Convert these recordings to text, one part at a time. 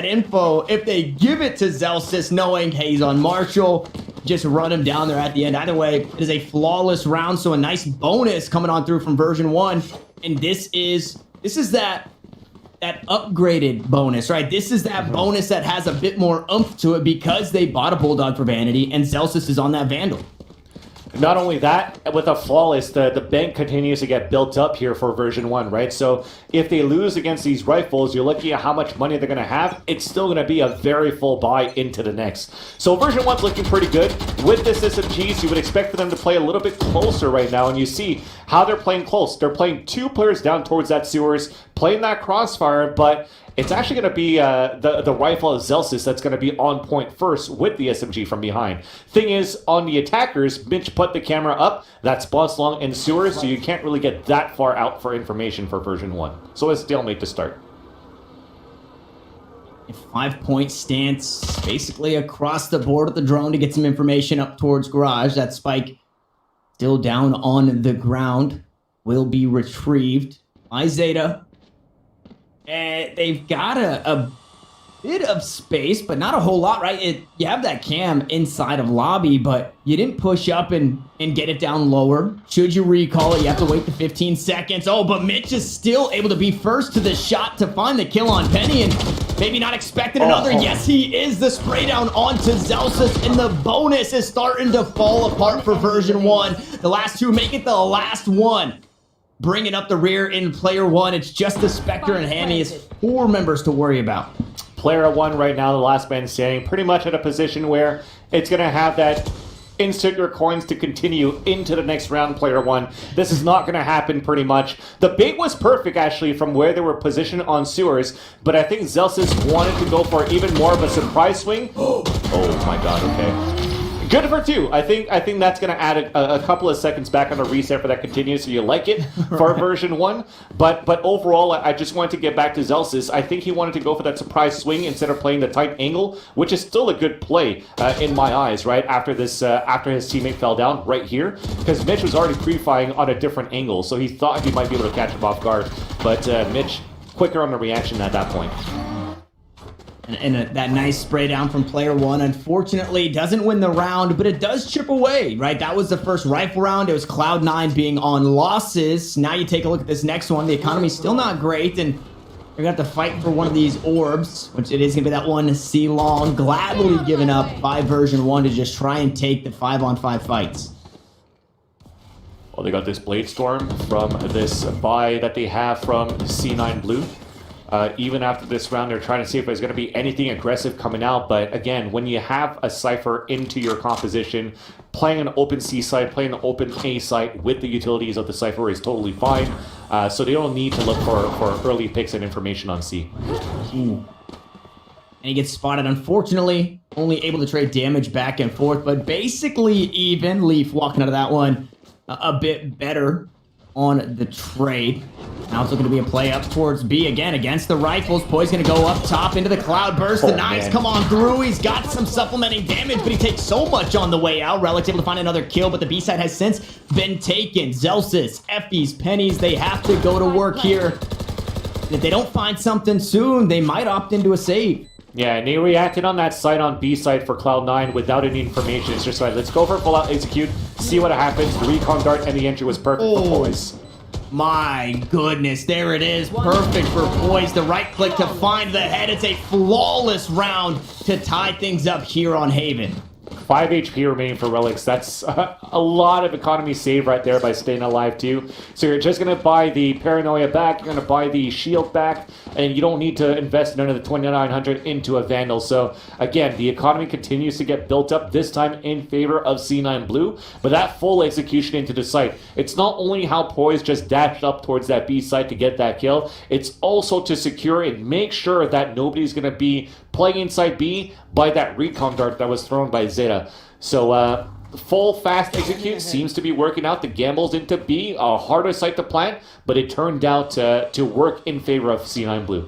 info if they give it to Zelsis, knowing, hey, he's on Marshall. Just run him down there at the end. Either way, it is a flawless round, so a nice bonus coming on through from version 1. And this is that upgraded bonus, right? This is that bonus that has a bit more oomph to it because they bought a Bulldog for Vanity, and Zelsis is on that Vandal. Not only that, with a flawless, the bank continues to get built up here for version 1, right? So if they lose against these rifles, you're looking at how much money they're going to have. It's still going to be a very full buy into the next. So version 1's looking pretty good. With this SMGs, you would expect for them to play a little bit closer right now, and you see how they're playing close. They're playing 2 players down towards that sewers, playing that crossfire, but it's actually going to be the rifle of Zelsis that's going to be on point first with the SMG from behind. Thing is, on the attackers, Mitch put the camera up. That spawns along in sewers, so you can't really get that far out for information for version 1. So it's stalemate to start. A 5-point stance, basically across the board with the drone to get some information up towards Garage. That spike still down on the ground will be retrieved by Zeta. They've got a bit of space, but not a whole lot, right? You have that cam inside of lobby, but you didn't push up and get it down lower. Should you recall it, you have to wait the 15 seconds. Oh, but Mitch is still able to be first to the shot to find the kill on Penny, and maybe not expected another. Yes, he is. The spray down onto Zelsis, and the bonus is starting to fall apart for version 1. The last 2 make it the last one. Bringing up the rear in player 1. It's just the Spectre and Hammy is 4 members to worry about. Player 1 right now, the last man standing, pretty much at a position where it's going to have that insert your coins to continue into the next round, player 1. This is not going to happen pretty much. The bait was perfect, actually, from where they were positioned on sewers, but I think Zelsis wanted to go for even more of a surprise swing. Oh my god, okay. Good for 2. I think that's going to add a couple of seconds back on the reset for that continues, so you like it for version 1. But overall, I just wanted to get back to Zelsis. I think he wanted to go for that surprise swing instead of playing the tight angle, which is still a good play in my eyes, right? After this, after his teammate fell down right here, because Mitch was already pre-firing on a different angle, so he thought he might be able to catch him off guard. But Mitch, quicker on the reaction at that point. And that nice spray down from player 1, unfortunately, doesn't win the round, but it does chip away, right? That was the first rifle round. It was Cloud9 being on losses. Now you take a look at this next one. The economy's still not great, and you're going to have to fight for one of these orbs, which it is going to be that one C-Long, gladly given up by version 1 to just try and take the 5-on-5 fights. Well, they got this Blade Storm from this buy that they have from C9B. Even after this round, they're trying to see if there's going to be anything aggressive coming out. But again, when you have a Cypher into your composition, playing an open C site, playing an open A site with the utilities of the Cypher is totally fine. So they don't need to look for early picks and information on C. And he gets spotted, unfortunately. Only able to trade damage back and forth, but basically even. Leaf walking out of that one a bit better on the trade. Now it's looking to be a play up towards B again against the rifles. Poise going to go up top into the cloud burst. The knives come on through. He's got some supplementing damage, but he takes so much on the way out. Relic's able to find another kill, but the B side has since been taken. Zelsis, Effies, Pennies, they have to go to work here. And if they don't find something soon, they might opt into a save. Yeah, and they reacted on that site on B side for Cloud9 without any information. It's just like, let's go for full out execute, see what happens. The recon dart and the entry was perfect for Poise. My goodness, there it is. Perfect for Poise. The right click to find the head. It's a flawless round to tie things up here on Haven. 5 HP remaining for Relics. That's a lot of economy saved right there by staying alive too. So you're just going to buy the Paranoia back, you're going to buy the Shield back, and you don't need to invest none of the 2,900 into a Vandal. So again, the economy continues to get built up, this time in favor of C9B, but that full execution into the site. It's not only how Poise just dashed up towards that B site to get that kill, it's also to secure and make sure that nobody's going to be playing inside B by that recon dart that was thrown by Zeta. So full fast execute seems to be working out. The gambles into B, a harder site to plant, but it turned out to work in favor of C9B.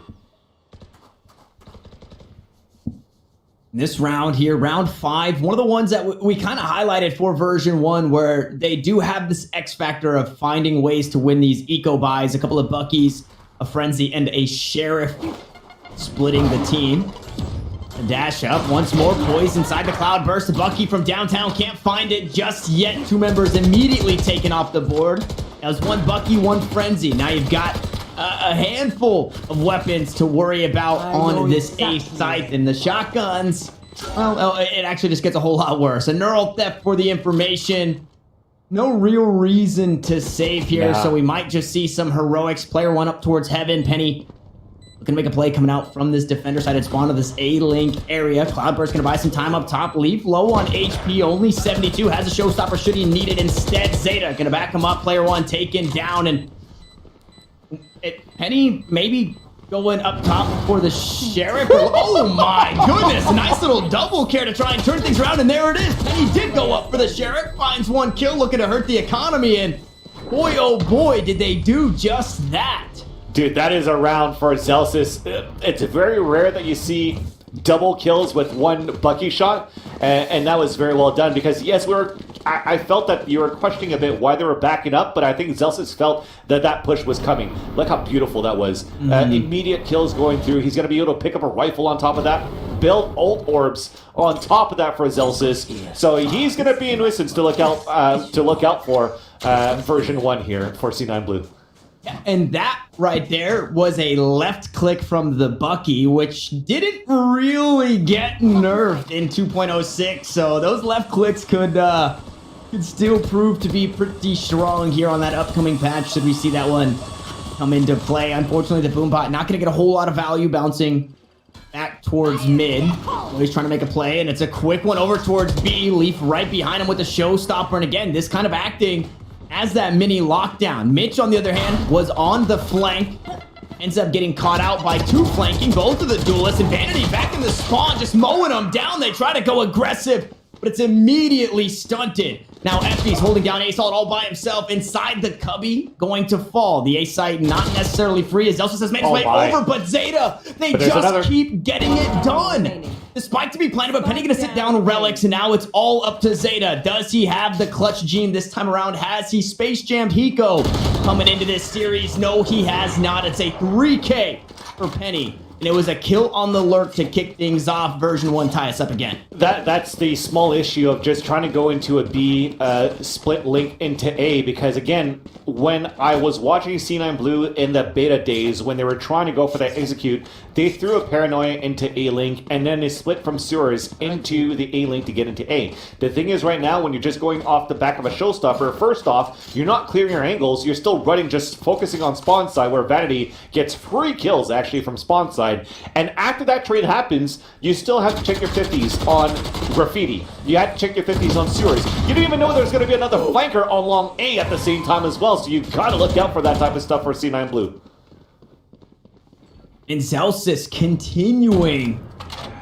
This round here, round 5, one of the ones that we kind of highlighted for version 1, where they do have this X factor of finding ways to win these eco buys. A couple of Buckies, a Frenzy, and a Sheriff. splitting the team. A dash up once more, Poise inside the cloudburst. Bucky from downtown can't find it just yet. Two members immediately taken off the board. That was one Bucky, one Frenzy. Now you've got a handful of weapons to worry about on this A site, and the shotguns, well, it actually just gets a whole lot worse. A neural theft for the information. No real reason to save here, so we might just see some heroics. Player one up towards heaven. Penny looking to make a play coming out from this defender side and spawn to this A-Link area. Cloudburst gonna buy some time up top. Leaf low on HP, only 72. Has a showstopper should he need it. Instead, Zeta gonna back him up. Player one taken down, and Penny maybe going up top for the Sheriff. Oh my goodness, a nice little double care to try and turn things around, and there it is. Penny did go up for the Sheriff, finds one kill, looking to hurt the economy, and boy, oh boy, did they do just that. Dude, that is a round for Zelsis. It's very rare that you see double kills with one Bucky shot, and that was very well done because, yes, I felt that you were questioning a bit why they were backing up, but I think Zelsis felt that that push was coming. Look how beautiful that was. Immediate kills going through. He's going to be able to pick up a rifle on top of that, build ult orbs on top of that for Zelsis. So he's going to be a nuisance to look out for version 1 here for C9 Blue. And that right there was a left click from the Bucky, which didn't really get nerfed in 2.06. So those left clicks could still prove to be pretty strong here on that upcoming patch. Should we see that one come into play? Unfortunately, the Boombot not going to get a whole lot of value bouncing back towards mid. He's trying to make a play, and it's a quick one over towards B. Leaf right behind him with a showstopper. And again, this kind of acting as that mini lockdown. Mitch, on the other hand, was on the flank. Ends up getting caught out by two flanking, both of the duelists. And Vanity back in the spawn, just mowing them down. They try to go aggressive, but it's immediately stunted. Now Effie's holding down A-Salt all by himself inside the cubby, going to fall. The A-Site not necessarily free as Elsa has made his way over, but Zeta, they just keep getting it done. The spike to be planted, but Penny gonna sit down relics, and now it's all up to Zeta. Does he have the clutch gene this time around? Has he space jammed Hiko coming into this series? No, he has not. It's a 3K for Penny. And it was a kill on the lurk to kick things off. Version 1 tie us up again. That's the small issue of just trying to go into a B split link into A, because again, when I was watching C9 Blue in the beta days, when they were trying to go for that execute, they threw a paranoia into A link, and then they split from sewers into the A link to get into A. The thing is, right now, when you're just going off the back of a showstopper, first off, you're not clearing your angles, you're still running, just focusing on spawn side, where Vanity gets free kills actually from spawn side. And after that trade happens, you still have to check your 50s on Graffiti. You had to check your 50s on Sewers. You didn't even know there's going to be another flanker on long A at the same time as well, so you've got to look out for that type of stuff for C9 Blue. And Zelsis continuing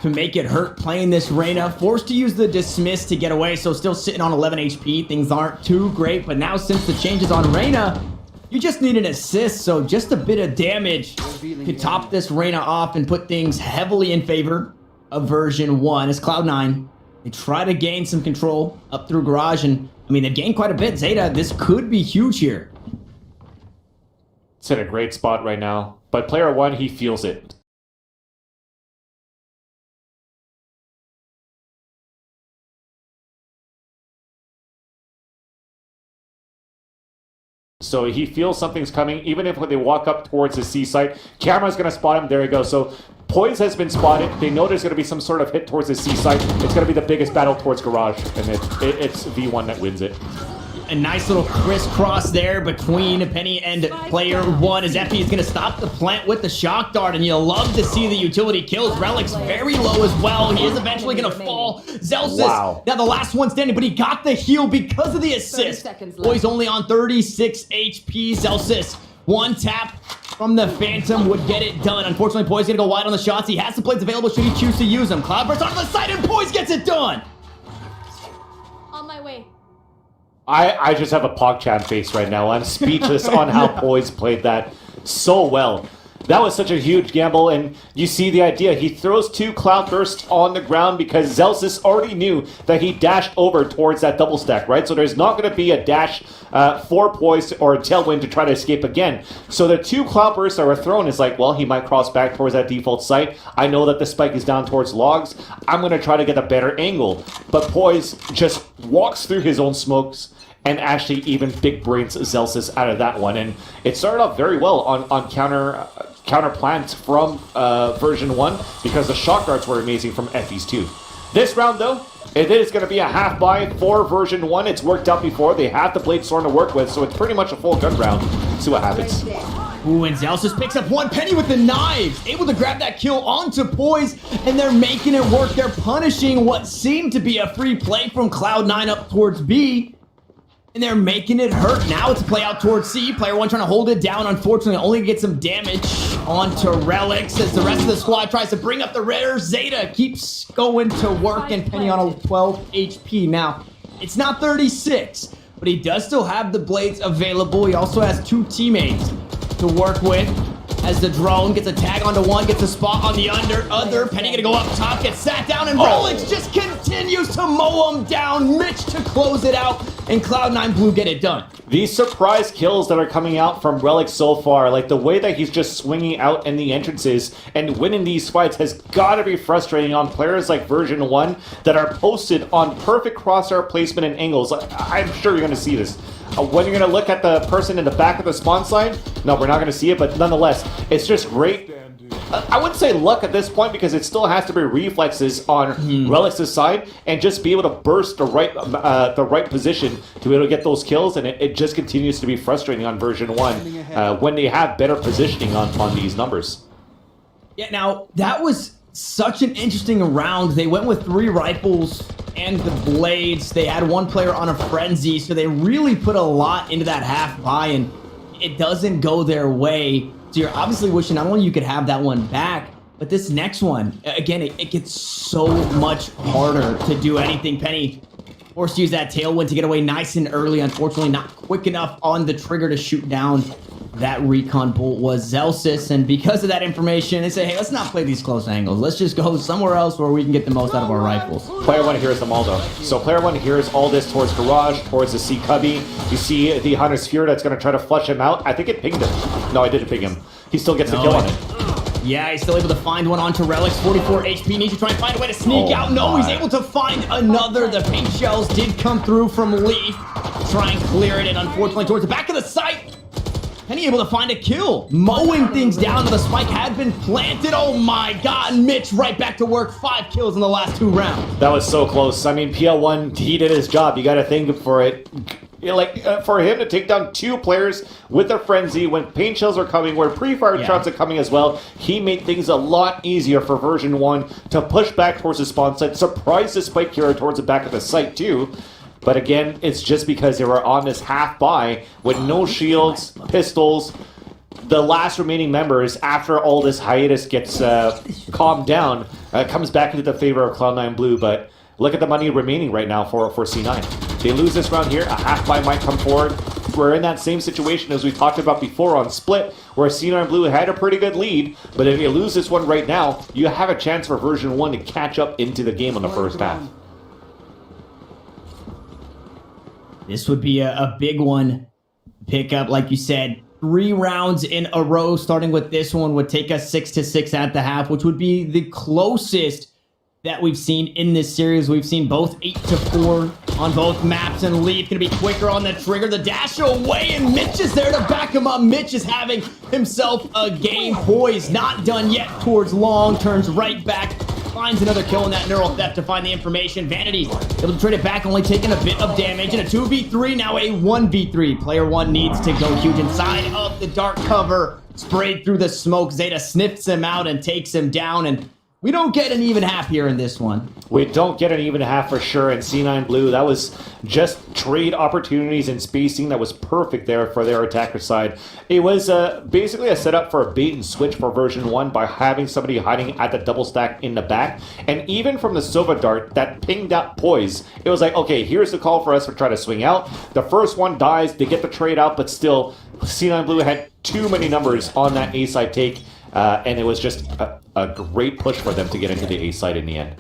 to make it hurt playing this Reyna. Forced to use the dismiss to get away, so still sitting on 11 HP. Things aren't too great, but now since the changes on Reyna, you just need an assist, so just a bit of damage could top this Reyna off and put things heavily in favor of version 1. As Cloud9, they try to gain some control up through Garage, and I mean, they've gained quite a bit. Zeta, this could be huge here. It's in a great spot right now, but player 1, he feels it. So he feels something's coming, even if when they walk up towards the C site, camera's going to spot him. There he goes. So Poise has been spotted. They know there's going to be some sort of hit towards the C site. It's going to be the biggest battle towards Garage, and it's V1 that wins it. A nice little crisscross there between Penny and player 1 as Effie is going to stop the plant with the shock dart, and you'll love to see the utility kills. Relic's very low as well. He is eventually going to fall. Zelsis, now the last one standing, but he got the heal because of the assist. Boy's only on 36 HP. Zelsis, one tap from the Phantom would get it done. Unfortunately, Poise going to go wide on the shots. He has the plates available should he choose to use them. Cloudburst onto the side, and Poise gets it done. On my way. I just have a PogChamp face right now. I'm speechless on how Poise played that so well. That was such a huge gamble, and you see the idea. He throws 2 Cloud Bursts on the ground because Zelsis already knew that he dashed over towards that double stack, right? So there's not going to be a dash for Poise or a Tailwind to try to escape again. So the 2 Cloud Bursts that were thrown is like, well, he might cross back towards that default site. I know that the spike is down towards logs. I'm going to try to get a better angle. But Poise just walks through his own smokes and actually even big brains Zelsis out of that one. And it started off very well on counter plans from version 1 because the shot guards were amazing from Effie's too. This round though, it is going to be a half buy for version 1. It's worked out before. They have the Blade Storm to work with, so it's pretty much a full gun round. See what happens. Ooh, and Zelsis picks up one. Penny with the knives, able to grab that kill onto Poise, and they're making it work. They're punishing what seemed to be a free play from Cloud9 up towards B. And they're making it hurt. Now it's a play out towards C. Player 1 trying to hold it down. Unfortunately, only get some damage onto Relics as the rest of the squad tries to bring up the rear. Zeta keeps going to work, and Penny on a 12 HP. Now, it's not 36, but he does still have the blades available. He also has 2 teammates to work with. As the drone gets a tag onto one, gets a spot on the other. Penny gonna go up top, gets sat down, and Rolex just continues to mow him down. Mitch to close it out, and Cloud9 Blue get it done. These surprise kills that are coming out from Relic so far, like the way that he's just swinging out in the entrances and winning these fights has got to be frustrating on players like version 1 that are posted on perfect crosshair placement and angles. I'm sure you're going to see this. When you're going to look at the person in the back of the spawn side, no, we're not going to see it, but nonetheless, it's just great. I wouldn't say luck at this point because it still has to be reflexes on Relic's side and just be able to burst the right position to be able to get those kills, and it just continues to be frustrating on version 1 when they have better positioning on these numbers. Yeah, now, that was such an interesting round. They went with 3 rifles and the blades. They had 1 player on a frenzy, so they really put a lot into that half buy, and it doesn't go their way. So you're obviously wishing not only you could have that one back, but this next one, again, it gets so much harder to do anything. Penny forced to use that tailwind to get away nice and early. Unfortunately, not quick enough on the trigger to shoot down that recon bolt was Zelsis. And because of that information, they say, hey, let's not play these close angles. Let's just go somewhere else where we can get the most out of our rifles. Player 1 hears them all, though. So player 1 hears all this towards Garage, towards the C9B. You see the Hunter's Fear that's going to try to flush him out. I think it pinged him. No, I didn't ping him. He still gets the kill on it. Yeah, he's still able to find one onto Relics. 44 HP. Needs to try and find a way to sneak out. No, he's able to find another. The pink shells did come through from Leaf. Try and clear it, and unfortunately towards the back of the site. Penny able to find a kill. Mowing things down. The spike had been planted. Oh my god. Mitch right back to work. 5 kills in the last 2 rounds. That was so close. I mean, PL1, he did his job. You got to think for it. For him to take down 2 players with a frenzy when paint shells are coming, where pre-fire shots are coming as well, he made things a lot easier for version 1 to push back towards the spawn site, surprise the spike carrier towards the back of the site too. But again, it's just because they were on this half buy with no shields, pistols. The last remaining members, after all this hiatus gets calmed down, comes back into the favor of Cloud9 Blue. But look at the money remaining right now for C9. They lose this round here, a half buy might come forward. We're in that same situation as we talked about before on Split, where C9 Blue had a pretty good lead. But if you lose this one right now, you have a chance for version 1 to catch up into the game on the first half. This would be a big one. Pick up, like you said, 3 rounds in a row, starting with this one, would take us 6-6 at the half, which would be the closest that we've seen in this series. We've seen both 8-4 on both maps, and Leaf gonna be quicker on the trigger. The dash away, and Mitch is there to back him up. Mitch is having himself a game. Poise not done yet towards long, turns right back, finds another kill in that neural theft to find the information. Vanity able to trade it back, only taking a bit of damage. And a 2v3, now a 1v3. Player 1 needs to go huge inside of the dark cover. Sprayed through the smoke. Zeta sniffs him out and takes him down. And we don't get an even half here in this one. We don't get an even half for sure in C9 Blue. That was just trade opportunities and spacing that was perfect there for their attacker side. It was basically a setup for a bait and switch for version 1 by having somebody hiding at the double stack in the back. And even from the Sova Dart that pinged out Poise, it was like, okay, here's the call for us to try to swing out. The first one dies, they get the trade out, but still, C9 Blue had too many numbers on that A-side take. and it was just a great push for them to get into the A side in the end.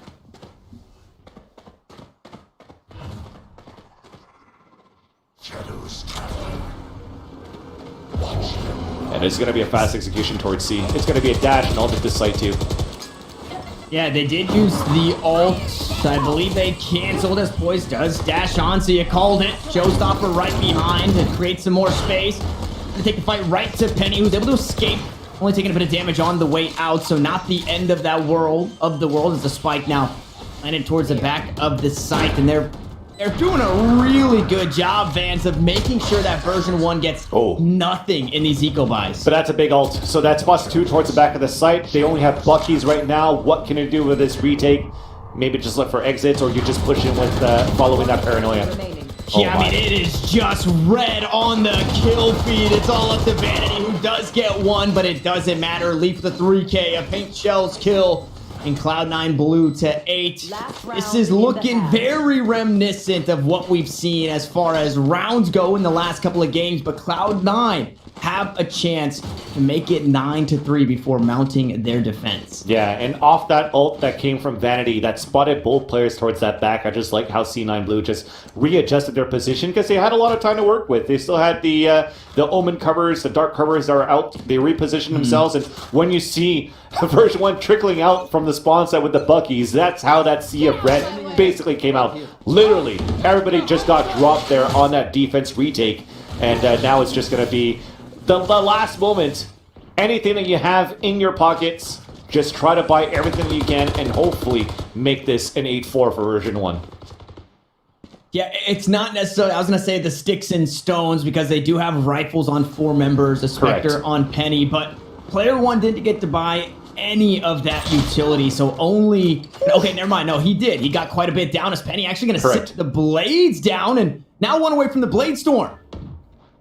And it's going to be a fast execution towards C. It's going to be a dash and ult at this site too. Yeah, they did use the ult. I believe they canceled as Poise does dash on, so you called it. Showstopper right behind to create some more space. To take the fight right to Penny, who's able to escape. Only taking a bit of damage on the way out, so not the end of that world. As the spike now landed towards the back of the site, and they're doing a really good job, Vance, of making sure that version 1 gets nothing in these eco buys. But that's a big ult. So that's +2 towards the back of the site. They only have Buckies right now. What can you do with this retake? Maybe just look for exits, or you just push in with following that paranoia. Yeah, I mean, it is just red on the kill feed. It's all up to Vanity, who does get one, but it doesn't matter. Leaf the 3K, a paint shells kill. And Cloud9 Blue to 8. This is looking very reminiscent of what we've seen as far as rounds go in the last couple of games, but Cloud9 have a chance to make it 9-3 before mounting their defense. Yeah, and off that ult that came from Vanity, that spotted both players towards that back. I just like how C9 Blue just readjusted their position because they had a lot of time to work with. They still had the Omen covers, the dark covers that are out. They repositioned themselves, and when you see version 1 trickling out from the spawn side with the Buckies, that's how that sea of red basically came out. Literally, everybody just got dropped there on that defense retake, and now it's just going to be the last moment. Anything that you have in your pockets, just try to buy everything you can and hopefully make this an 8-4 for version 1. Yeah, it's not necessarily, I was going to say the sticks and stones, because they do have rifles on 4 members, a Spectre Correct. on Penny, but player 1 didn't get to buy any of that utility, so only... Okay, never mind. No, he did. He got quite a bit down as Penny actually going to sit the blades down, and now one away from the Blade Storm.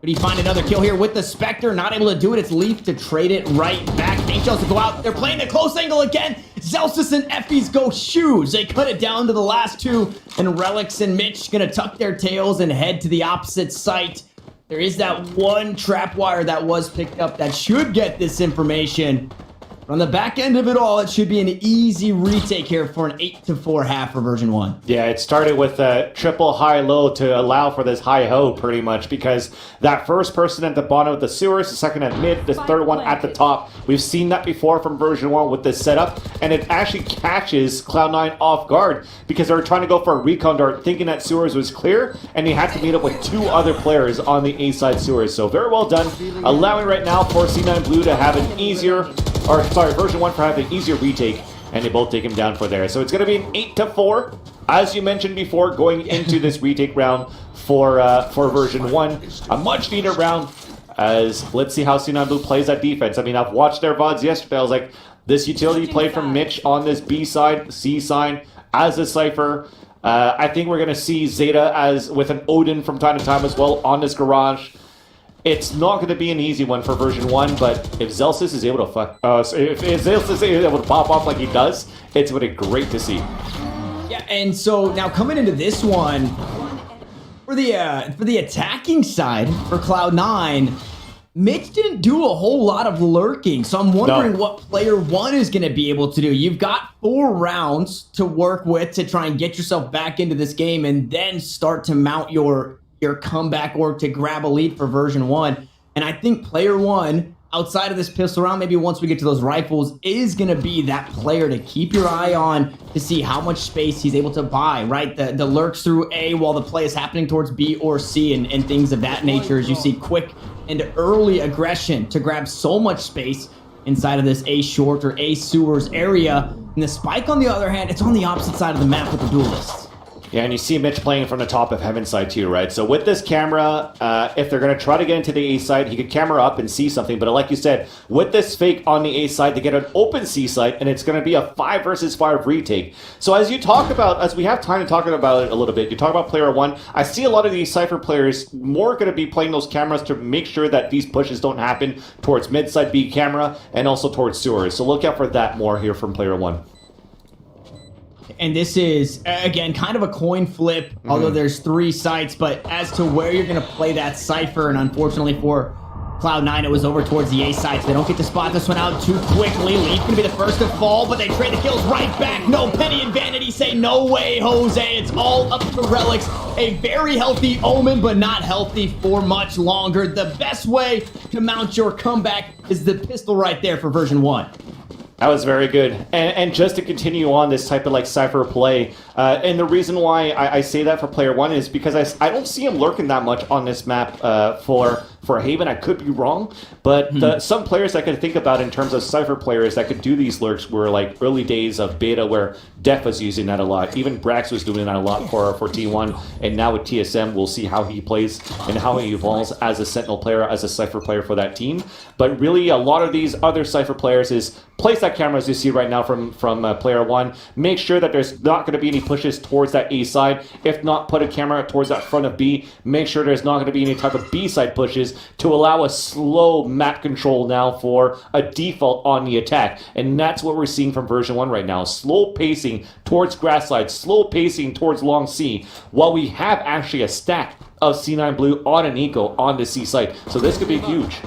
Could he find another kill here with the Spectre? Not able to do it. It's Leaf to trade it right back. Angels to go out. They're playing the close angle again. Zelsis and Effie's go shoes. They cut it down to the last 2, and Relics and Mitch going to tuck their tails and head to the opposite site. There is that one trap wire that was picked up that should get this information. But on the back end of it all, it should be an easy retake here for an 8-4 half for version 1. Yeah, it started with a triple high-low to allow for this high-ho, pretty much, because that first person at the bottom of the sewers, the second at mid, the third one at the top. We've seen that before from version 1 with this setup, and it actually catches Cloud9 off guard, because they were trying to go for a recon dart, thinking that sewers was clear, and they had to meet up with 2 other players on the A-side sewers. So very well done, allowing right now for C9 Blue to have an easier... Or, sorry, version 1 for having an easier retake, and they both take him down for there. So it's going to be an 8-4, as you mentioned before, going into this retake round for version 1. A much needed round, as let's see how C9 Blue plays that defense. I mean, I've watched their VODs yesterday. I was like, this utility play from Mitch on this B side, C side, as a Cypher. I think we're going to see Zeta as with an Odin from time to time as well on this garage. It's not going to be an easy one for version 1, but if Zelsis is able to if Zelsis is able to pop off like he does, it's going to be great to see. Yeah, and so now coming into this one, for the attacking side for Cloud9, Mitch didn't do a whole lot of lurking, so I'm wondering what player 1 is going to be able to do. You've got 4 rounds to work with to try and get yourself back into this game and then start to mount your comeback work to grab a lead for version 1. And I think player 1, outside of this pistol round, maybe once we get to those rifles, is going to be that player to keep your eye on to see how much space he's able to buy, right? The lurks through A while the play is happening towards B or C and things of that nature, as you see quick and early aggression to grab so much space inside of this A short or A sewers area. And the spike, on the other hand, it's on the opposite side of the map with the duelists. Yeah, and you see Mitch playing from the top of Heaven side too, right? So with this camera, if they're going to try to get into the A side, he could camera up and see something. But like you said, with this fake on the A side, they get an open C side, and it's going to be a 5 versus 5 retake. So as you talk about, as we have time to talk about it a little bit, you talk about player 1, I see a lot of these Cypher players more going to be playing those cameras to make sure that these pushes don't happen towards mid side B camera and also towards sewers. So look out for that more here from player 1. And this is, again, kind of a coin flip, although there's 3 sites, but as to where you're going to play that Cypher, and unfortunately for Cloud9, it was over towards the A side, so they don't get to spot this one out too quickly. Leaf gonna be the first to fall, but they trade the kills right back. No, Penny and Vanity say, no way, Jose. It's all up to Relics. A very healthy Omen, but not healthy for much longer. The best way to mount your comeback is the pistol right there for version 1. That was very good. And just to continue on this type of like Cypher play, and the reason why I say that for player 1 is because I don't see him lurking that much on this map for Haven. I could be wrong, but some players I could think about in terms of Cypher players that could do these lurks were like early days of beta where Def was using that a lot. Even Brax was doing that a lot for T1, and now with TSM, we'll see how he plays and how he evolves as a Sentinel player, as a Cypher player for that team. But really, a lot of these other Cypher players is place that camera as you see right now from player 1. Make sure that there's not going to be any pushes towards that A side. If not, put a camera towards that front of B. Make sure there's not going to be any type of B side pushes to allow a slow map control now for a default on the attack. And that's what we're seeing from version 1 right now. Slow pacing towards grass side, slow pacing towards long C, while we have actually a stack of C9 Blue on an eco on the C site. So this could be huge.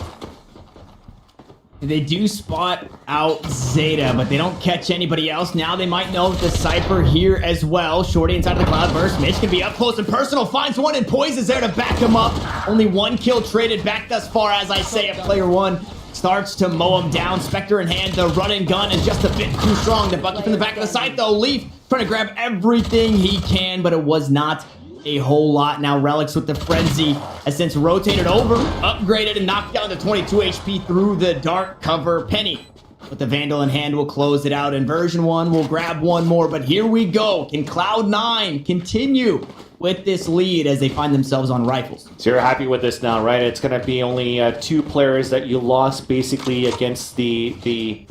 They do spot out Zeta, but they don't catch anybody else. Now they might know the Cypher here as well. Shorty inside of the Cloudburst. Mitch can be up close and personal. Finds one, and Poise is there to back him up. Only one kill traded back thus far, as I say, at player 1. Starts to mow him down. Spectre in hand. The run and gun is just a bit too strong. The bucket from the back of the site, though. Leaf trying to grab everything he can, but it was not a whole lot. Now Relics with the Frenzy has since rotated over, upgraded, and knocked down to 22 HP through the dark cover. Penny with the Vandal in hand will close it out, and version 1 will grab one more, but here we go. Can Cloud9 continue with this lead as they find themselves on rifles? So you're happy with this now, right? It's going to be only 2 players that you lost basically against the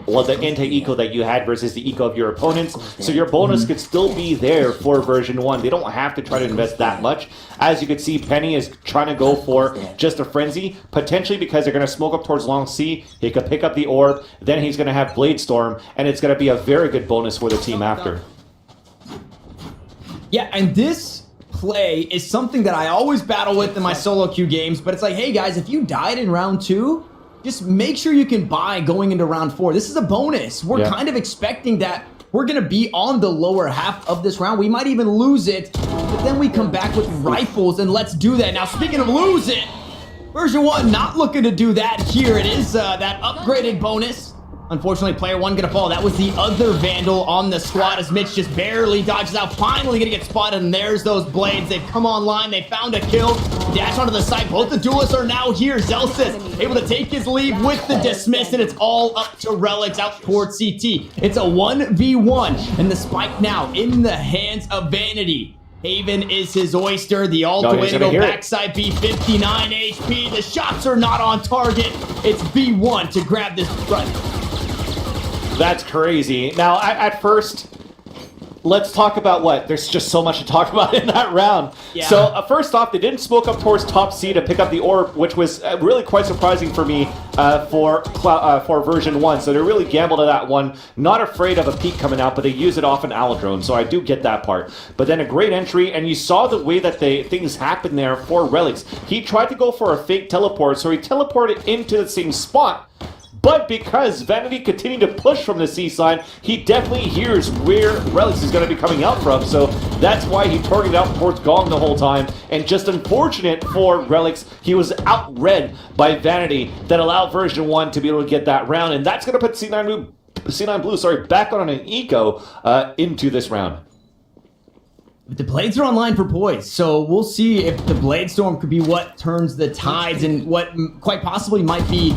anti-eco that you had versus the eco of your opponents. So your bonus could still be there for version 1. They don't have to try to invest that much. As you can see, Penny is trying to go for just a Frenzy, potentially because they're going to smoke up towards long C. He could pick up the orb, then he's going to have Blade Storm, and it's going to be a very good bonus for the team after. Yeah, and this play is something that I always battle with in my solo queue games, but it's like, hey guys, if you died in round 2, just make sure you can buy going into round 4. This is a bonus. We're kind of expecting that we're going to be on the lower half of this round. We might even lose it, but then we come back with rifles, and let's do that. Now, speaking of lose it, version 1 not looking to do that here. It is that upgraded bonus. Unfortunately, player 1 gonna fall. That was the other Vandal on the squad as Mitch just barely dodges out. Finally gonna get spotted, and there's those blades. They've come online. They found a kill. Dash onto the site. Both the duelists are now here. Zelsis able to take his leave with the dismiss, and it's all up to Relics out towards CT. It's a 1v1, and the spike now in the hands of Vanity. Haven is his oyster. The ult way to go backside B, 59 HP. The shots are not on target. It's B1 to grab this front. That's crazy. Now, at first, let's talk about what? There's just so much to talk about in that round. Yeah. So, first off, they didn't smoke up towards top C to pick up the orb, which was really quite surprising for me for version 1. So they really gambled at that one. Not afraid of a peek coming out, but they use it off an Aladrone, so I do get that part. But then a great entry, and you saw the way that things happened there for Relics. He tried to go for a fake teleport, so he teleported into the same spot. But because Vanity continued to push from the C side, he definitely hears where Relics is going to be coming out from. So that's why he targeted out towards Gong the whole time. And just unfortunate for Relics, he was outread by Vanity that allowed version 1 to be able to get that round. And that's going to put C9 Blue back on an eco into this round. But the blades are online for Poise, so we'll see if the Blade Storm could be what turns the tides and what quite possibly might be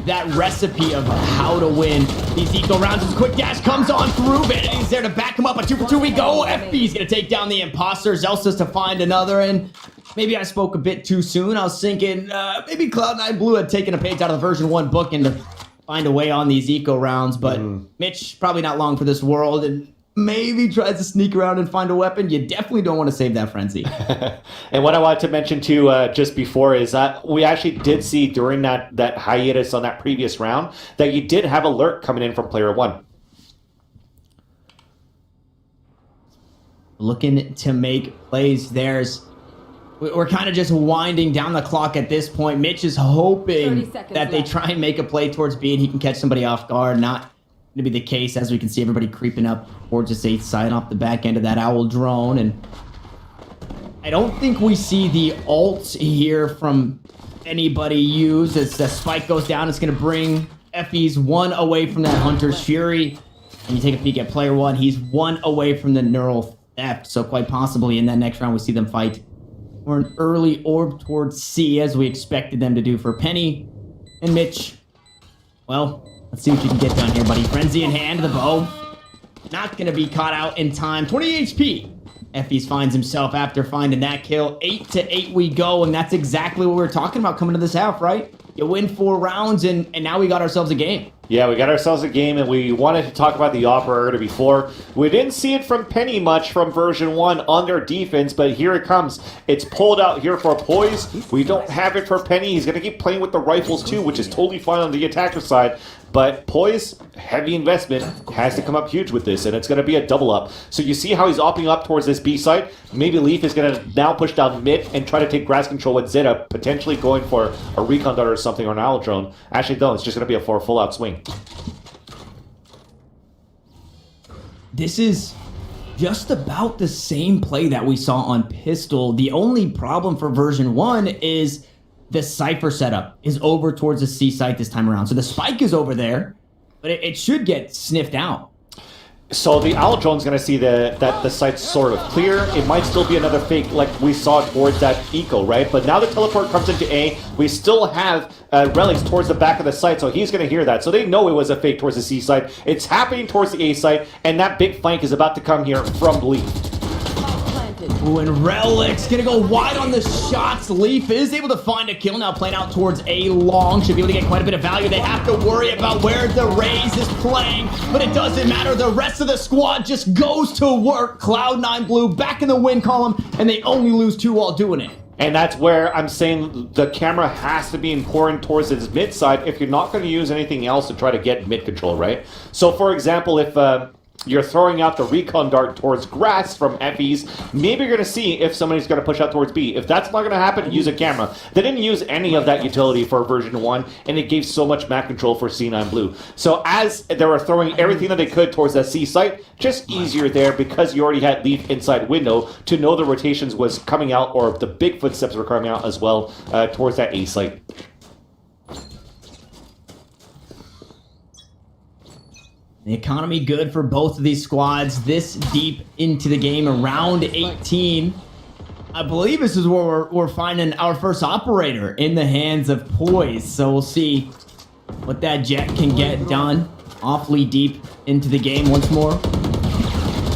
that recipe of how to win these eco rounds. As quick dash comes on through, Vanity's there to back him up. A 2-for-2 we go. FB's gonna take down the imposter. Zelsa's to find another, and maybe I spoke a bit too soon. I was thinking maybe Cloud9 Blue had taken a page out of the version 1 book and to find a way on these eco rounds, but Mitch probably not long for this world, and maybe tries to sneak around and find a weapon. You definitely don't want to save that Frenzy. And what I wanted to mention too, just before, is that we actually did see during that hiatus on that previous round that you did have alert coming in from player 1. Looking to make plays. There's we're kind of just winding down the clock at this point. Mitch is hoping 30 seconds that they left. try and make a play towards B and he can catch somebody off guard. Not going to be the case, as we can see everybody creeping up towards this 8th side off the back end of that Owl drone. And I don't think we see the ult here from anybody used. As the spike goes down, it's going to bring Effie's 1 away from that Hunter's Fury. And you take a peek at player 1, he's 1 away from the Neural Theft. So quite possibly in that next round we see them fight for an early orb towards C, as we expected them to do for Penny. And Mitch, well, let's see what you can get done here, buddy. Frenzy in hand, the bow. Not going to be caught out in time. 20 HP. Effie's finds himself after finding that kill. 8 to 8 we go, and that's exactly what we were talking about coming to this half, right? You win 4 rounds, and now we got ourselves a game. Yeah, we got ourselves a game, and we wanted to talk about the operator before. We didn't see it from Penny much from version 1 on their defense, but here it comes. It's pulled out here for Poise. We don't have it for Penny. He's going to keep playing with the rifles too, which is totally fine on the attacker side. But Poise, heavy investment, has to come up huge with this, and it's going to be a double up. So you see how he's opting up towards this B side? Maybe Leaf is going to now push down mid and try to take grass control with Zeta, potentially going for a recon dart or something, or an owl drone. Actually, no, it's just going to be a full-out swing. This is just about the same play that we saw on Pistol. The only problem for version 1 is the Cypher setup is over towards the C site this time around. So the spike is over there, but it should get sniffed out. So the Owl Drone's going to see that the site's sort of clear. It might still be another fake like we saw towards that Eco, right? But now the teleport comes into A. We still have relics towards the back of the site, so he's going to hear that. So they know it was a fake towards the C site. It's happening towards the A site, and that big flank is about to come here from Leaf. Ooh, and Relic's gonna go wide on the shots. Leaf is able to find a kill now, playing out towards A long. Should be able to get quite a bit of value. They have to worry about where the Raze is playing, but it doesn't matter. The rest of the squad just goes to work. Cloud9 Blue back in the win column, and they only lose 2 while doing it. And that's where I'm saying the camera has to be important towards its mid side if you're not going to use anything else to try to get mid control, right? So, for example, if you're throwing out the recon dart towards grass from Effie's, maybe you're going to see if somebody's going to push out towards B. If that's not going to happen, use a camera. They didn't use any of that utility for version 1, and it gave so much map control for C9 Blue. So as they were throwing everything that they could towards that C site, just easier there because you already had Leaf inside window to know the rotations was coming out, or the big footsteps were coming out as well towards that A site. The economy good for both of these squads this deep into the game, around 18. I believe this is where we're finding our first operator in the hands of Poise. So we'll see what that Jet can get done. Awfully deep into the game once more.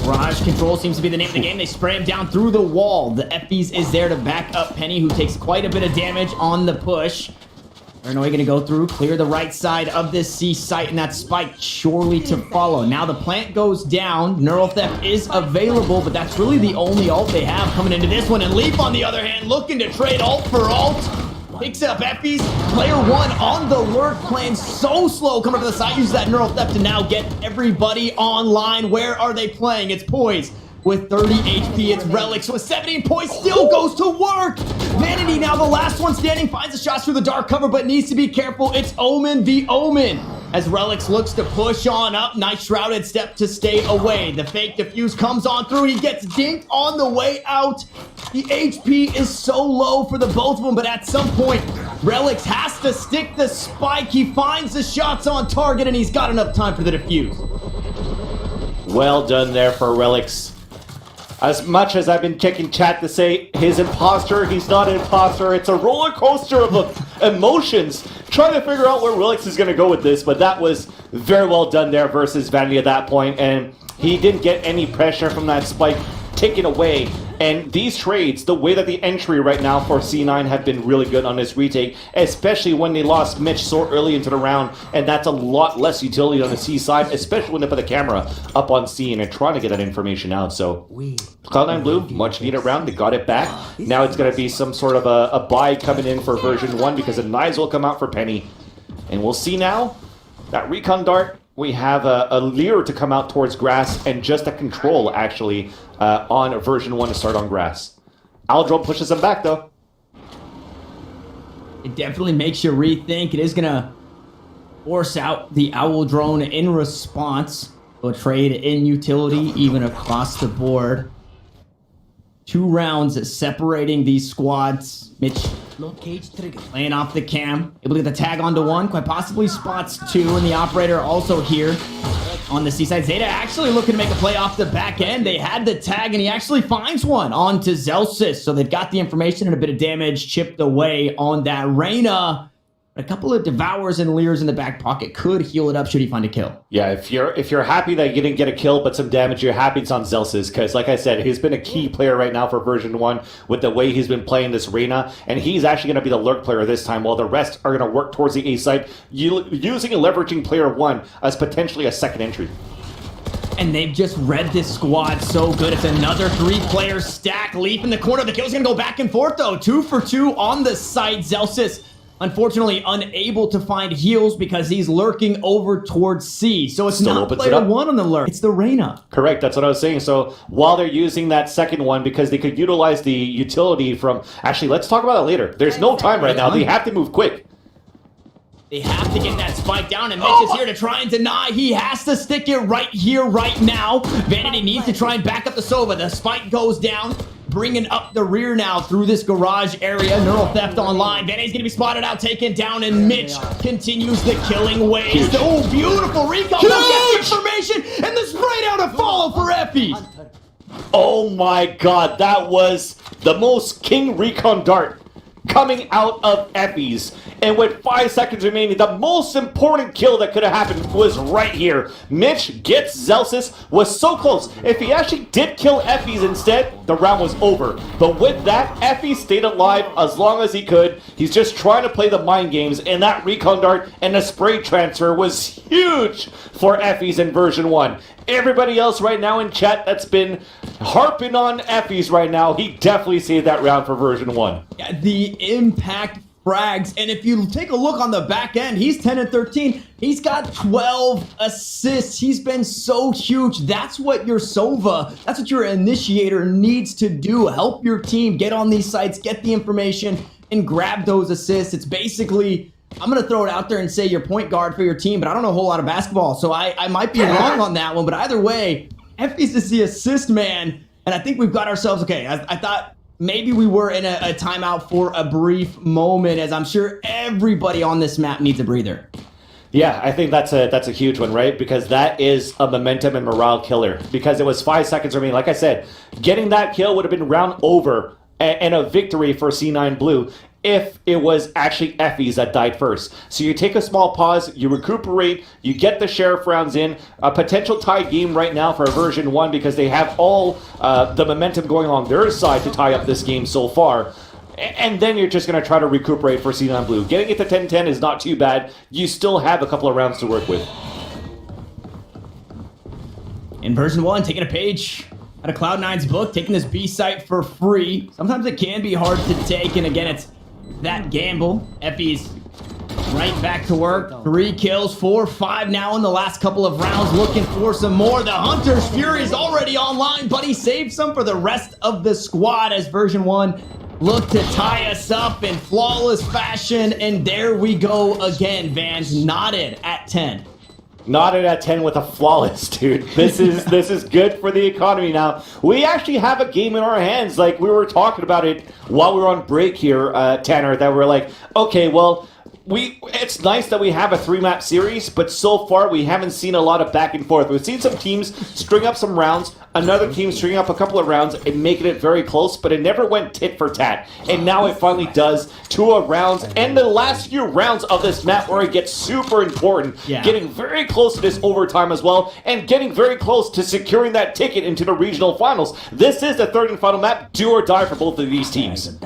Barrage Control seems to be the name of the game. They spray him down through the wall. The Effies is there to back up Penny, who takes quite a bit of damage on the push. Paranoia going to go through, clear the right side of this C site, and that spike surely to follow. Now the plant goes down. Neural Theft is available, but that's really the only ult they have coming into this one. And Leaf, on the other hand, looking to trade ult for ult. Picks up Effie's. Player 1 on the lurk, playing so slow. Coming to the side, uses that Neural Theft to now get everybody online. Where are they playing? It's Poise with 30 HP. It's Relics with 17 points. Still goes to work. Vanity now the last one standing. Finds the shots through the dark cover, but needs to be careful. It's Omen v Omen. As Relics looks to push on up. Nice shrouded step to stay away. The fake defuse comes on through. He gets dinked on the way out. The HP is so low for the both of them, but at some point, Relics has to stick the spike. He finds the shots on target, and he's got enough time for the defuse. Well done there for Relics. As much as I've been checking chat to say he's imposter, he's not an imposter. It's a roller coaster of emotions. Trying to figure out where Relics is going to go with this, but that was very well done there versus Vanity at that point, and he didn't get any pressure from that spike taken away. And these trades, the way that the entry right now for C9 have been really good on this retake, especially when they lost Mitch so early into the round, and that's a lot less utility on the C side, especially when they put the camera up on C and they're trying to get that information out. So Cloud9 Blue, much needed round, they got it back. Now it's going to be some sort of a buy coming in for version 1 because the knives will come out for Penny. And we'll see now that recon dart. We have a Leer to come out towards grass and just a control, actually, on version 1 to start on grass. Aldrome pushes him back, though. It definitely makes you rethink. It is going to force out the Owl Drone in response. A trade in utility, even across the board. 2 rounds separating these squads. Mitch laying off the cam. Able to get the tag onto 1. Quite possibly spots 2. And the operator also here on the C side. Zeta actually looking to make a play off the back end. They had the tag, and he actually finds one onto Zelsis. So they've got the information, and a bit of damage chipped away on that Reyna. A couple of Devours and Leers in the back pocket could heal it up should he find a kill. Yeah, if you're happy that you didn't get a kill but some damage, you're happy it's on Zelsis, because like I said, he's been a key player right now for version 1 with the way he's been playing this Reyna, and he's actually going to be the lurk player this time, while the rest are going to work towards the A side, using and leveraging player 1 as potentially a second entry. And they've just read this squad so good. It's another 3-player stack. Leaf in the corner. The kill's going to go back and forth, though. 2 for 2 on the site. Zelsis, unfortunately, unable to find heals because he's lurking over towards C. So it's Still not opens player it up. 1 on the lurk. It's the Reyna. Correct, that's what I was saying. So while they're using that second one, because they could utilize the utility from... Actually, let's talk about it later. There's no time right now. They have to move quick. They have to get that spike down, and Mitch is here to try and deny. He has to stick it right here, right now. Vanity needs to try and back up the Sova. The spike goes down, bringing up the rear now through this garage area. Neural Theft online. Vanity's going to be spotted out, taken down, and Mitch continues the killing waves. Oh, beautiful recon. Get information, and the spray down to follow for Effie. Oh my god, that was the most king recon dart coming out of Effie's. And with 5 seconds remaining, the most important kill that could have happened was right here. Mitch gets Zelsis, was so close. If he actually did kill Effie's instead, the round was over. But with that, Effie stayed alive as long as he could. He's just trying to play the mind games, and that recon dart and the spray transfer was huge for Effie's in version 1. Everybody else right now in chat that's been harping on Effie's right now, he definitely saved that round for version 1. Yeah, the impact frags, and if you take a look on the back end, he's 10 and 13. He's got 12 assists. He's been so huge. That's what your Sova, that's what your initiator needs to do. Help your team get on these sites, get the information, and grab those assists. It's basically, I'm going to throw it out there and say your point guard for your team, but I don't know a whole lot of basketball, so I might be wrong on that one. But either way, Effie's is the assist man, and I think we've got ourselves, okay, I thought maybe we were in a timeout for a brief moment, as I'm sure everybody on this map needs a breather. Yeah, I think that's a huge one, right? Because that is a momentum and morale killer. Because it was 5 seconds remaining. Like I said, getting that kill would have been round over and a victory for C9 Blue if it was actually Effie's that died first. So you take a small pause, you recuperate, you get the sheriff rounds in, a potential tie game right now for version 1 because they have all the momentum going on their side to tie up this game so far. And then you're just going to try to recuperate for C9 Blue. Getting it to 10-10 is not too bad. You still have a couple of rounds to work with. In version 1, taking a page out of Cloud9's book, taking this B site for free. Sometimes it can be hard to take, and again, it's that gamble. Effie's right back to work. 3 kills, 4, 5 now in the last couple of rounds, looking for some more. The Hunter's Fury is already online, but he saved some for the rest of the squad as version 1 looked to tie us up in flawless fashion. And there we go again. Vans knotted at 10. Knotted at 10 with a flawless, dude. This is good for the economy now. We actually have a game in our hands. Like, we were talking about it while we were on break here, Tanner, that we're like, okay, well, it's nice that we have a 3-map series, but so far we haven't seen a lot of back and forth. We've seen some teams string up some rounds, another team string up a couple of rounds and making it very close, but it never went tit for tat. And now it finally does. 2 rounds, and the last few rounds of this map where it gets super important. Yeah. Getting very close to this overtime as well, and getting very close to securing that ticket into the regional finals. This is the 3rd and final map, do or die for both of these teams.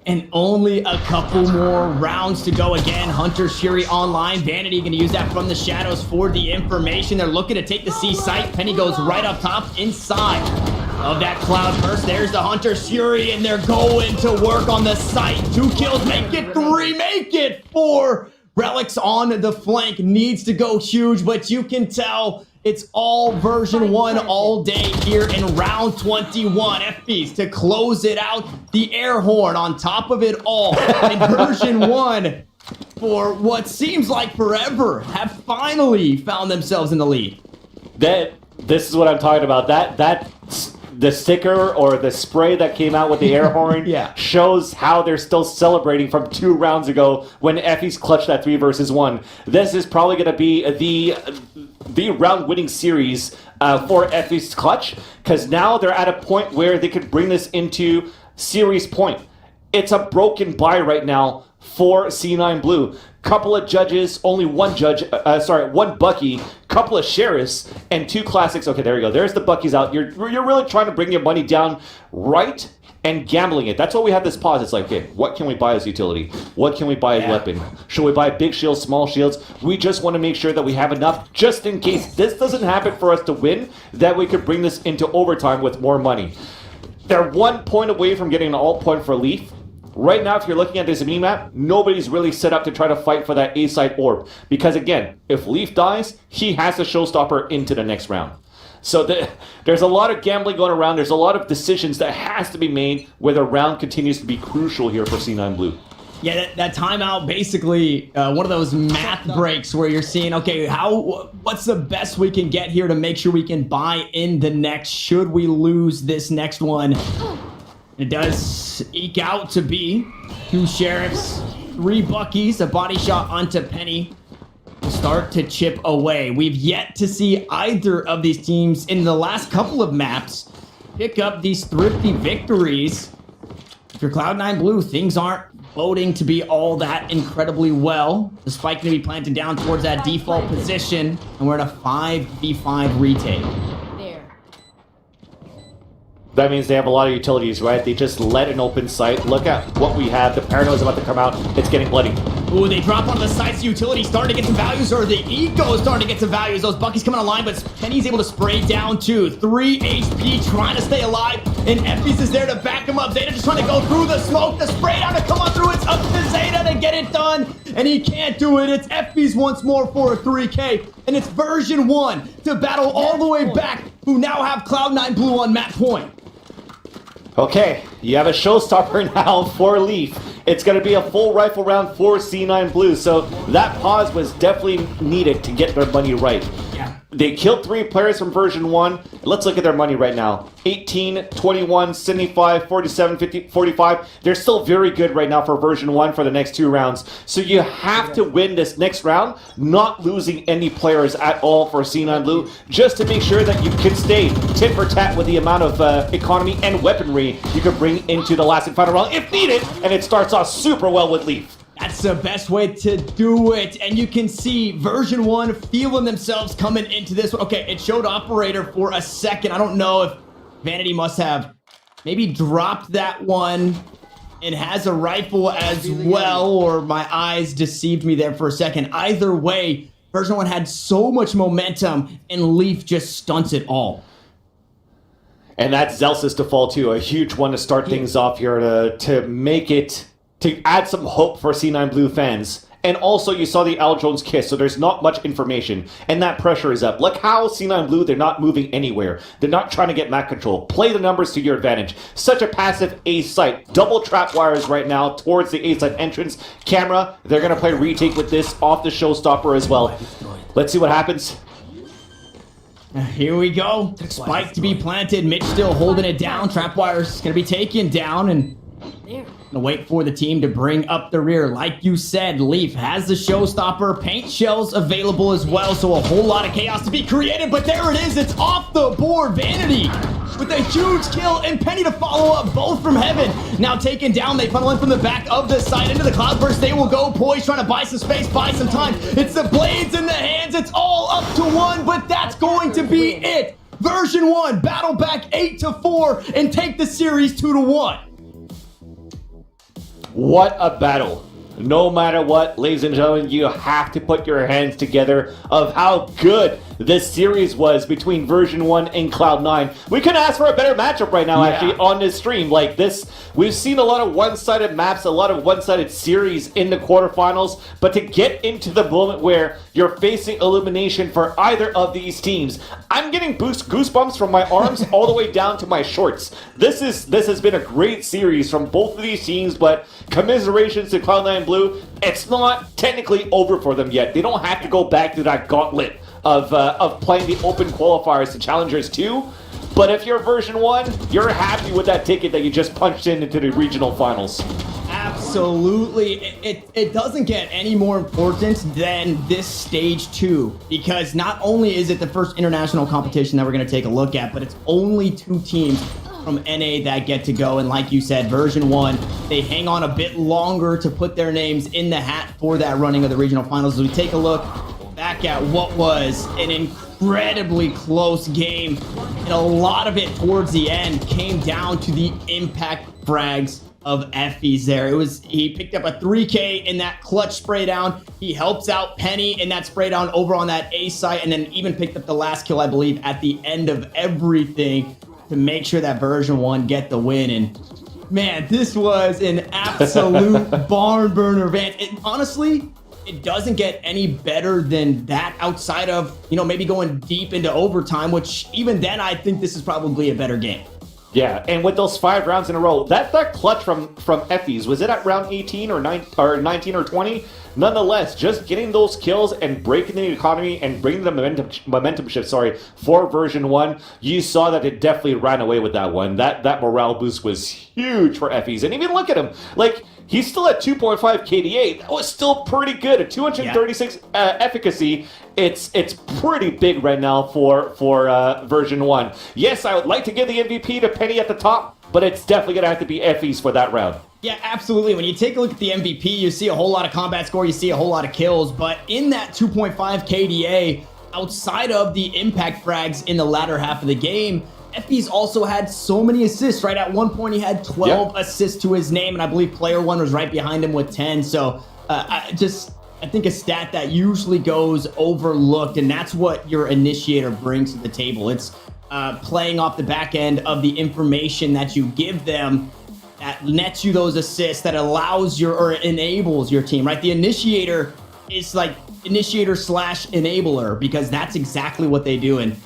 And only a couple more rounds to go again. Hunter's Fury online. Vanity going to use that from the shadows for the information. They're looking to take the C site. Penny goes right up top inside of that cloud burst. There's the Hunter's Fury, and they're going to work on the site. 2 kills, make it 3, make it 4. Relics on the flank needs to go huge, but you can tell It's all version 1 all day here in round 21. FBs to close it out. The air horn on top of it all. And version 1, for what seems like forever, have finally found themselves in the lead. This is what I'm talking about. The sticker or the spray that came out with the air horn Yeah. shows how they're still celebrating from 2 rounds ago when Effie's clutched that 3 versus 1. This is probably going to be the round winning series for Effie's clutch, because now they're at a point where they could bring this into series point. It's a broken bye right now for C9 Blue. Couple of judges, only one judge, one Bucky, couple of sheriffs, and 2 classics. Okay, there you go. There's the Buckies out. You're really trying to bring your money down right and gambling it. That's why we have this pause. It's like, okay, what can we buy as utility? What can we buy as weapon? Should we buy big shields, small shields? We just want to make sure that we have enough just in case this doesn't happen for us to win, that we could bring this into overtime with more money. They're 1 point away from getting an alt point for Leaf. Right now, if you're looking at this mini-map, nobody's really set up to try to fight for that A-side orb. Because again, if Leaf dies, he has a showstopper into the next round. So there's a lot of gambling going around. There's a lot of decisions that has to be made where the round continues to be crucial here for C9 Blue. Yeah, that timeout basically one of those math breaks where you're seeing, okay, what's the best we can get here to make sure we can buy in the next should we lose this next one. It does eke out to be 2 sheriffs, 3 Buckies, a body shot onto Penny. Will start to chip away. We've yet to see either of these teams in the last couple of maps pick up these thrifty victories. If you're Cloud9 Blue, things aren't boding to be all that incredibly well. The spike going to be planted down towards that default position, and we're in a 5v5 retake. There. That means they have a lot of utilities, right? They just let an open site. Look at what we have. The Parano's about to come out. It's getting bloody. Ooh, they drop on the sides. Utility starting to get some values, or the Eco is starting to get some values. Those Buckies coming online, but Penny's able to spray down too. 3 HP trying to stay alive, and Effie's is there to back him up. Zeta just trying to go through the smoke. The spray down to come on through. It's up to Zeta to get it done, and he can't do it. It's Effie's once more for a 3K, and it's version 1 to battle all the way back, who now have Cloud9 Blue on map point. Okay, you have a showstopper now for Leaf. It's going to be a full rifle round for C9 Blue, so that pause was definitely needed to get their money right. Yeah. They killed 3 players from version 1. Let's look at their money right now. 18, 21, 75, 47, 50, 45. They're still very good right now for version 1 for the next 2 rounds. So you have to win this next round, not losing any players at all for C9 Blue, just to make sure that you can stay tit for tat with the amount of economy and weaponry you can bring into the last and final round if needed, and it starts off super well with Leaf. That's the best way to do it. And you can see version 1 feeling themselves coming into this one. Okay, it showed operator for a second. I don't know if Vanity must have maybe dropped that one and has a rifle as well, or my eyes deceived me there for a second. Either way, version 1 had so much momentum, and Leaf just stunts it all. And that's Zelsis to fall too. A huge one to start things off here to make it, to add some hope for C9 Blue fans. And also you saw the Al Jones kiss, so there's not much information. And that pressure is up. Look how C9 Blue, they're not moving anywhere. They're not trying to get map control. Play the numbers to your advantage. Such a passive A site. Double trap wires right now towards the A site entrance. Camera, they're going to play retake with this off the showstopper as well. Let's see what happens. Here we go. Spike to be planted. Mitch still holding it down. Trapwire's going to be taken down, and There. gonna wait for the team to bring up the rear. Like you said, Leaf has the showstopper. Paint shells available as well, so a whole lot of chaos to be created. But there it is. It's off the board. Vanity with a huge kill, and Penny to follow up, both from heaven. Now taken down. They funnel in from the back of the side into the cloudburst. They will go poised, trying to buy some space, buy some time. It's the blades in the hands. It's all up to 1, but that's going to be it. Version 1 battle back 8-4 and take the series 2-1. What a battle. No matter what, ladies and gentlemen, you have to put your hands together of how good this series was between version 1 and Cloud9. We couldn't ask for a better matchup right now, actually, on this stream. Like this, we've seen a lot of one-sided maps, a lot of one-sided series in the quarterfinals, but to get into the moment where you're facing elimination for either of these teams, I'm getting goosebumps from my arms all the way down to my shorts. This has been a great series from both of these teams, but commiserations to Cloud9 Blue. It's not technically over for them yet. They don't have to go back to that gauntlet of playing the open qualifiers to Challengers 2. But if you're version 1, you're happy with that ticket that you just punched into the regional finals. Absolutely. It doesn't get any more important than this stage 2, because not only is it the first international competition that we're going to take a look at, but it's only 2 teams from NA that get to go. And like you said, version 1, they hang on a bit longer to put their names in the hat for that running of the regional finals. As we take a look back at what was an incredibly close game, and a lot of it towards the end came down to the impact frags of Effie's there. He picked up a 3K in that clutch spray down. He helps out Penny in that spray down over on that A site, and then even picked up the last kill, I believe, at the end of everything to make sure that version 1 get the win. And man, this was an absolute barn burner, Van. Honestly, it doesn't get any better than that outside of, maybe going deep into overtime, which even then I think this is probably a better game. Yeah, and with those 5 rounds in a row, that clutch from Effie's, was it at round 18 or 19 or 20? Nonetheless, just getting those kills and breaking the economy and bringing the momentum shift, for version 1, you saw that it definitely ran away with that one. That morale boost was huge for Effie's. And even look at him, like, he's still at 2.5 KDA. That was still pretty good. At 236 efficacy, it's pretty big right now for version 1. Yes, I would like to give the MVP to Penny at the top, but it's definitely going to have to be Effie's for that round. Yeah, absolutely. When you take a look at the MVP, you see a whole lot of combat score, you see a whole lot of kills, but in that 2.5 KDA, outside of the impact frags in the latter half of the game, Effie's also had so many assists, right? At one point, he had 12 assists to his name, and I believe player 1 was right behind him with 10. So I think a stat that usually goes overlooked, and that's what your initiator brings to the table. It's playing off the back end of the information that you give them that nets you those assists, that allows or enables your team, right? The initiator is like initiator/enabler, because that's exactly what they do. And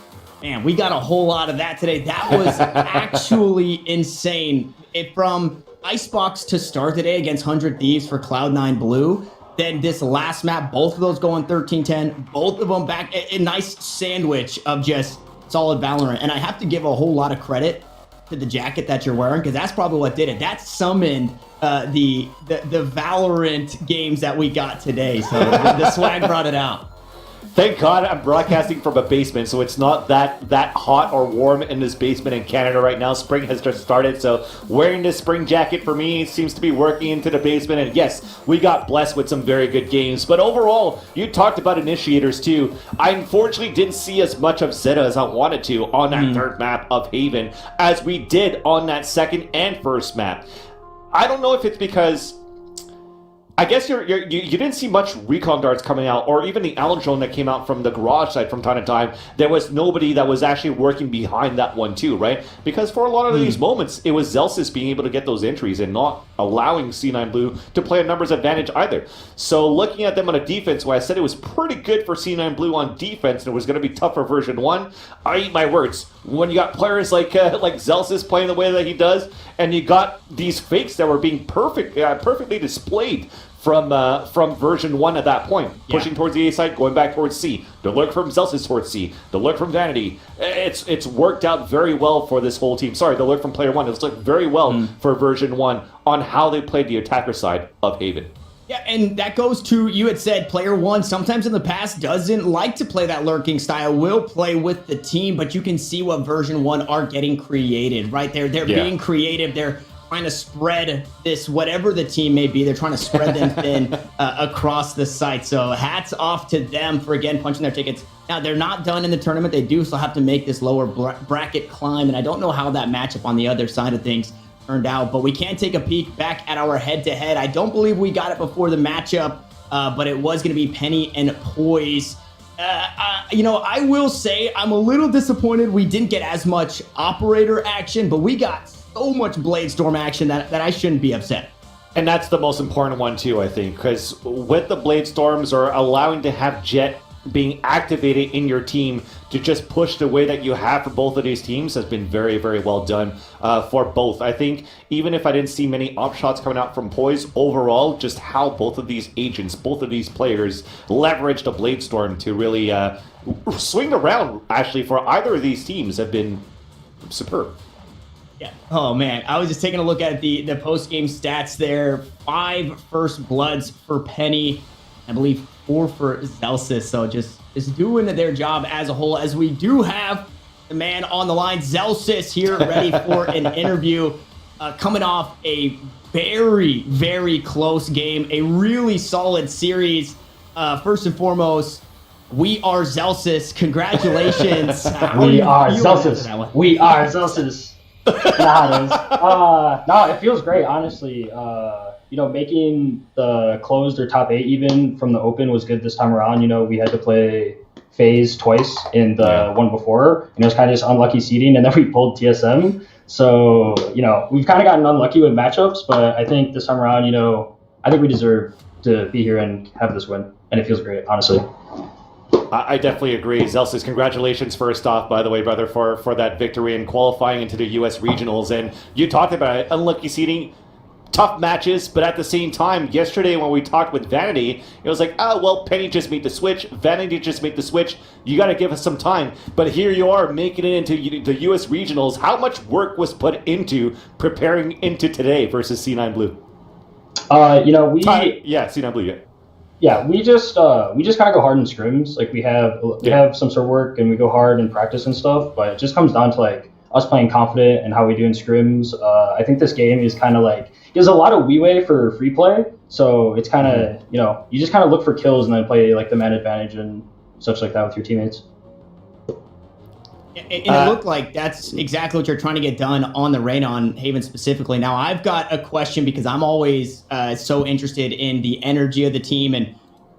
man, we got a whole lot of that today. That was actually insane. From Icebox to start today against 100 Thieves for Cloud9 Blue, then this last map, both of those going 13-10, both of them back, a nice sandwich of just solid Valorant. And I have to give a whole lot of credit to the jacket that you're wearing, because that's probably what did it. That summoned the Valorant games that we got today. So the swag brought it out. Thank God I'm broadcasting from a basement, so it's not that hot or warm in this basement in Canada right now. Spring has just started, so wearing this spring jacket for me seems to be working into the basement. And yes, we got blessed with some very good games. But overall, you talked about initiators too. I unfortunately didn't see as much of Zeta as I wanted to on that third map of Haven as we did on that second and first map. I don't know if it's because I guess you didn't see much recon darts coming out, or even the Allen drone that came out from the garage side from time to time. There was nobody that was actually working behind that one too, right? Because for a lot of these moments, it was Zelsis being able to get those entries and not allowing C9 Blue to play a numbers advantage either. So looking at them on a defense, where I said it was pretty good for C9 Blue on defense and it was going to be tough for version 1, I eat my words. When you got players like Zelsis playing the way that he does, and you got these fakes that were being perfectly displayed from version 1 at that point, pushing towards the A side, going back towards C. The lurk from Zelsis towards C. The lurk from Vanity. It's worked out very well for this whole team. Sorry, the lurk from player 1. It's worked very well for version 1 on how they played the attacker side of Haven. Yeah, and that goes to, you had said, player 1 sometimes in the past doesn't like to play that lurking style, will play with the team, but you can see what version 1 are getting created, right? They're being creative. They're trying to spread this, whatever the team may be, they're trying to spread them thin across the site. So hats off to them for, again, punching their tickets. Now, they're not done in the tournament. They do still have to make this lower bracket climb, and I don't know how that matchup on the other side of things turned out, but we can take a peek back at our head-to-head. I don't believe we got it before the matchup, but it was going to be Penny and Poise. I will say I'm a little disappointed we didn't get as much operator action, but we got so much Bladestorm action that I shouldn't be upset. And that's the most important one too, I think, because with the Bladestorms or allowing to have Jet being activated in your team to just push the way that you have for both of these teams has been very, very well done for both. I think even if I didn't see many op shots coming out from Poise, overall, just how both of these agents, both of these players leveraged the Bladestorm to really swing around, actually, for either of these teams have been superb. Yeah. Oh, man. I was just taking a look at the post-game stats there. 5 first bloods for Penny. I believe 4 for Zelsis. So just doing their job as a whole, as we do have the man on the line, Zelsis, here ready for an interview, coming off a very, very close game, a really solid series. First and foremost, we are Zelsis. Congratulations. We are Zelsis. We are Zelsis. No, it feels great, honestly. Making the closed or top 8 even from the open was good this time around. We had to play phase twice in the one before, and it was kind of just unlucky seeding, and then we pulled TSM. So, we've kind of gotten unlucky with matchups, but I think this time around, I think we deserve to be here and have this win, and it feels great, honestly. I definitely agree. Zelsis, congratulations first off, by the way, brother, for that victory and qualifying into the U.S. regionals. And you talked about it, unlucky seeding, tough matches, but at the same time, yesterday when we talked with Vanity, it was like, oh, well, Penny just made the switch, Vanity just made the switch, you got to give us some time. But here you are making it into the U.S. regionals. How much work was put into preparing into today versus C9 Blue? C9 Blue, yeah. Yeah, we just kind of go hard in scrims. Like we have some sort of work and we go hard in practice and stuff. But it just comes down to like us playing confident and how we do in scrims. I think this game is kind of like there's a lot of leeway for free play. So it's kind of you just kind of look for kills and then play like the man advantage and such like that with your teammates. And it looked like that's exactly what you're trying to get done on the rain on Haven specifically. Now, I've got a question because I'm always so interested in the energy of the team. And,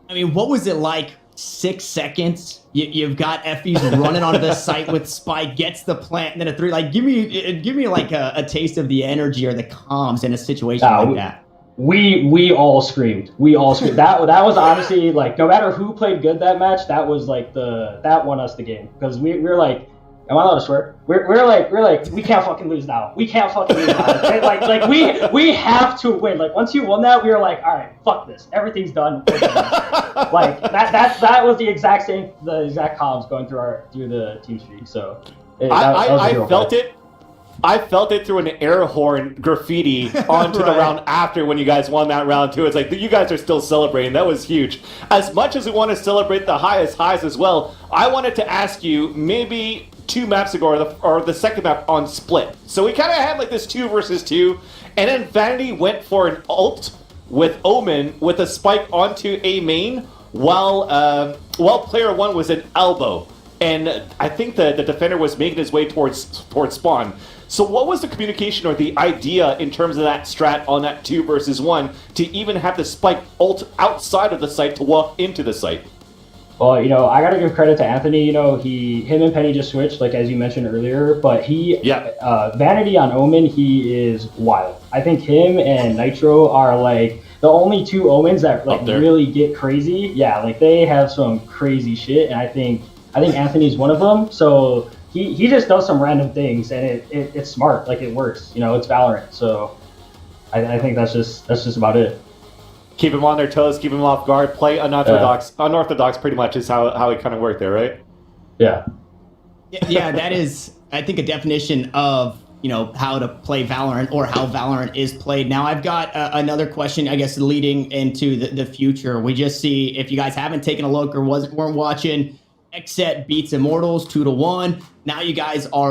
I mean, what was it like 6 seconds? You've got Effie's running onto the site with Spike, gets the plant, and then a 3. Like, give me like a taste of the energy or the comms in a situation like that. We all screamed. We all screamed. That was honestly, like, no matter who played good that match, that was, like, that won us the game. Because we were like, am I allowed to swear? We're like, we can't fucking lose now. We can't fucking lose now. like we have to win. Like once you won that, we were like, all right, fuck this. Everything's done. Like that was the exact comms going through the team streak. So I felt it. I felt it through an air horn graffiti onto the round after when you guys won that round too. It's like you guys are still celebrating. That was huge. As much as we want to celebrate the highest highs as well, I wanted to ask you maybe 2 maps ago or the second map on Split. So we kind of had like this 2 versus 2, and then Vanity went for an ult with Omen with a spike onto A main while player 1 was in elbow. And I think the defender was making his way towards spawn. So what was the communication or the idea in terms of that strat on that 2 versus 1 to even have the spike ult outside of the site to walk into the site? Well, I got to give credit to Anthony. Him and Penny just switched, like as you mentioned earlier. But Vanity on Omen, he is wild. I think him and Nitro are like the only 2 Omens that like really get crazy. Yeah, like they have some crazy shit, and I think Anthony's one of them. So he just does some random things, and it's smart. Like it works. It's Valorant. So I think that's just about it. Keep them on their toes, keep them off guard, play unorthodox. Unorthodox pretty much is how it kind of worked there, right? Yeah. Yeah, that is, I think, a definition of, how to play Valorant or how Valorant is played. Now, I've got another question, I guess, leading into the future. We just see, if you guys haven't taken a look or weren't watching, Xset beats Immortals 2-1. Now you guys are